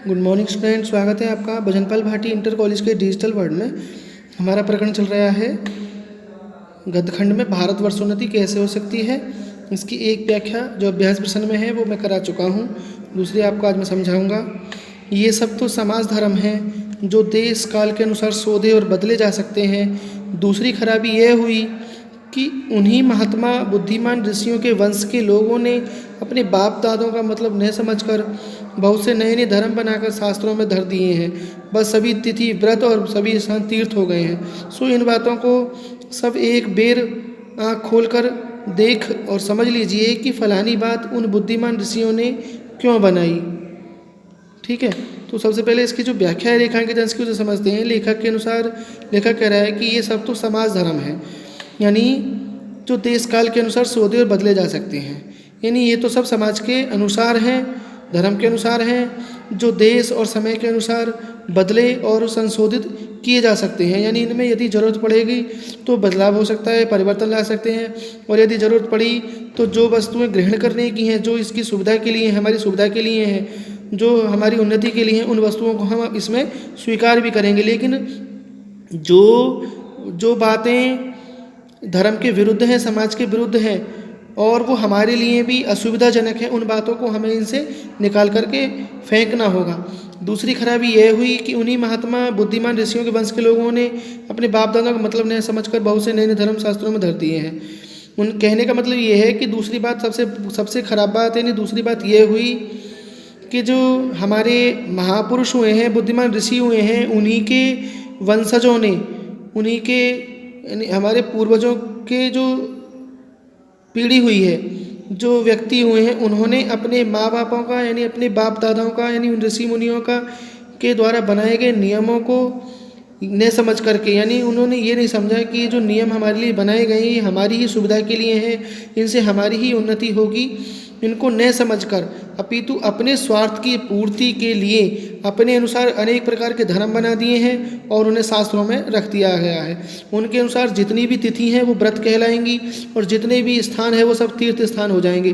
Good morning student, स्वागत है आपका भजनपाल भाटी इंटर कॉलेज के डिजिटल वर्ल्ड में। हमारा प्रकरण चल रहा है गद्यखंड में भारतवर्षोन्नति कैसे हो सकती है। इसकी एक व्याख्या जो अभ्यास प्रश्न में है वो मैं करा चुका हूँ, दूसरी आपको आज मैं समझाऊंगा। ये सब तो समाज धर्म है जो देश काल के अनुसार शोधे और बदले जा सकते हैं। दूसरी खराबी यह हुई कि उन्हीं महात्मा बुद्धिमान ऋषियों के वंश के लोगों ने अपने बाप दादों का मतलब न समझकर बहुत से नए नए धर्म बनाकर शास्त्रों में धर दिए हैं। बस सभी तिथि व्रत और सभी स्थान तीर्थ हो गए हैं। सो इन बातों को सब एक बेर आँख खोलकर देख और समझ लीजिए कि फलानी बात उन बुद्धिमान ऋषियों ने क्यों बनाई। ठीक है, तो सबसे पहले इसकी जो व्याख्या है रेखांकित अंश की उसे समझते हैं। लेखक के अनुसार लेखक कह रहा है कि ये सब तो समाज धर्म है, यानी जो देश काल के अनुसार शोधे और बदले जा सकते हैं। यानी ये तो सब समाज के अनुसार हैं, धर्म के अनुसार हैं, जो देश और समय के अनुसार बदले और संशोधित किए जा सकते हैं। यानी इनमें यदि ज़रूरत पड़ेगी तो बदलाव हो सकता है, परिवर्तन ला सकते हैं। और यदि ज़रूरत पड़ी तो जो वस्तुएं ग्रहण करने की हैं, जो इसकी सुविधा के लिए, हमारी सुविधा के लिए हैं, जो हमारी उन्नति के लिए हैं, उन वस्तुओं को हम इसमें स्वीकार भी करेंगे। लेकिन जो बातें धर्म के विरुद्ध हैं, समाज के विरुद्ध हैं और वो हमारे लिए भी असुविधाजनक है, उन बातों को हमें इनसे निकाल करके फेंकना होगा। दूसरी खराबी यह हुई कि उन्हीं महात्मा बुद्धिमान ऋषियों के वंश के लोगों ने अपने बाप दादा का मतलब नहीं समझकर बहुत से नए नए धर्म शास्त्रों में धर दिए हैं। उन कहने का मतलब ये है कि दूसरी बात सबसे खराब बात है। नहीं, दूसरी बात यह हुई कि जो हमारे महापुरुष हुए हैं, बुद्धिमान ऋषि हुए हैं, उन्हीं के वंशजों ने, उन्हीं के यानी हमारे पूर्वजों के जो पीढ़ी हुई है, जो व्यक्ति हुए हैं, उन्होंने अपने माँ बापों का यानी अपने बाप दादाओं का यानी उन ऋषि मुनियों का के द्वारा बनाए गए नियमों को न समझ करके, यानी उन्होंने ये नहीं समझा कि ये जो नियम हमारे लिए बनाए गए हैं ये हमारी ही सुविधा के लिए हैं, इनसे हमारी ही उन्नति होगी, इनको न समझकर अपितु अपने स्वार्थ की पूर्ति के लिए अपने अनुसार अनेक प्रकार के धर्म बना दिए हैं और उन्हें शास्त्रों में रख दिया गया है। उनके अनुसार जितनी भी तिथि हैं वो व्रत कहलाएंगी और जितने भी स्थान है वो सब तीर्थ स्थान हो जाएंगे,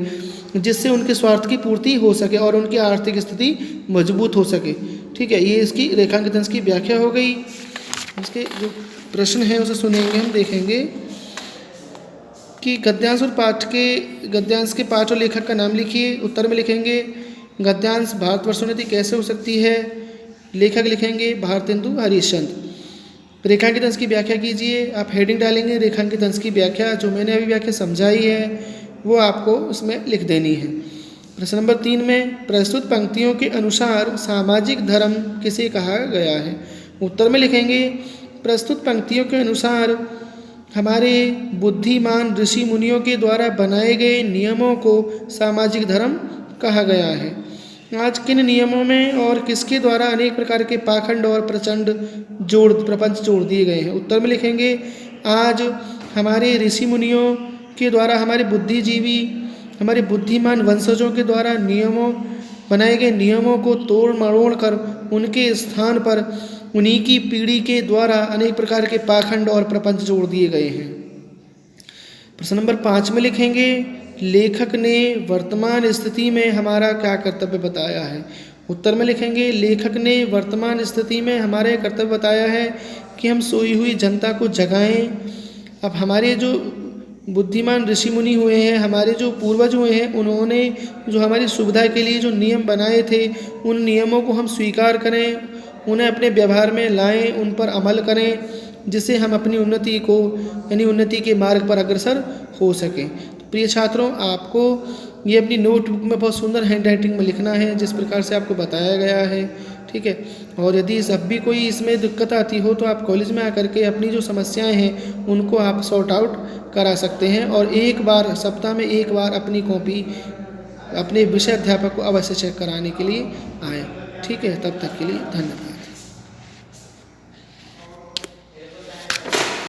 जिससे उनके स्वार्थ की पूर्ति हो सके और उनकी आर्थिक स्थिति मजबूत हो सके। ठीक है, ये इसकी रेखांकित अंश की व्याख्या हो गई। इसके जो प्रश्न हैं उसे सुनेंगे, हम देखेंगे कि गद्यांश के पाठ और लेखक का नाम लिखिए। उत्तर में लिखेंगे गद्यांश भारतवर्षोन्नति कैसे हो सकती है, लेखक लिखेंगे भारतेंदु हरिश्चंद्र। रेखांकित अंश की व्याख्या कीजिए, आप हेडिंग डालेंगे रेखांकित अंश की व्याख्या। जो मैंने अभी व्याख्या समझाई है वो आपको उसमें लिख देनी है। प्रश्न नंबर 3 में प्रस्तुत पंक्तियों के अनुसार सामाजिक धर्म किसे कहा गया है। उत्तर में लिखेंगे प्रस्तुत पंक्तियों के अनुसार हमारे बुद्धिमान ऋषि मुनियों के द्वारा बनाए गए नियमों को सामाजिक धर्म कहा गया है। आज किन नियमों में और किसके द्वारा अनेक प्रकार के पाखंड और प्रपंच जोड़ दिए गए हैं। उत्तर में लिखेंगे आज हमारे ऋषि मुनियों के द्वारा हमारे बुद्धिजीवी, हमारे बुद्धिमान वंशजों के द्वारा बनाए गए नियमों को तोड़ मरोड़ कर उनके स्थान पर उन्हीं की पीढ़ी के द्वारा अनेक प्रकार के पाखंड और प्रपंच जोड़ दिए गए हैं। प्रश्न नंबर 5 में लिखेंगे लेखक ने वर्तमान स्थिति में हमारा क्या कर्तव्य बताया है। उत्तर में लिखेंगे लेखक ने वर्तमान स्थिति में हमारे कर्तव्य बताया है कि हम सोई हुई जनता को जगाएं। अब हमारे जो बुद्धिमान ऋषि मुनि हुए हैं, हमारे जो पूर्वज हुए हैं, उन्होंने जो हमारी सुविधा के लिए जो नियम बनाए थे उन नियमों को हम स्वीकार करें, उन्हें अपने व्यवहार में लाएं, उन पर अमल करें, जिससे हम अपनी उन्नति को यानी उन्नति के मार्ग पर अग्रसर हो सकें। तो प्रिय छात्रों, आपको ये अपनी नोटबुक में बहुत सुंदर हैंड राइटिंग में लिखना है जिस प्रकार से आपको बताया गया है। ठीक है, और यदि जब भी कोई इसमें दिक्कत आती हो तो आप कॉलेज में आकर के अपनी जो समस्याएं हैं उनको आप सॉर्ट आउट करा सकते हैं। और एक बार सप्ताह में एक बार अपनी कॉपी अपने विषय अध्यापक को अवश्य चेक कराने के लिए आएँ। ठीक है, तब तक के लिए धन्यवाद।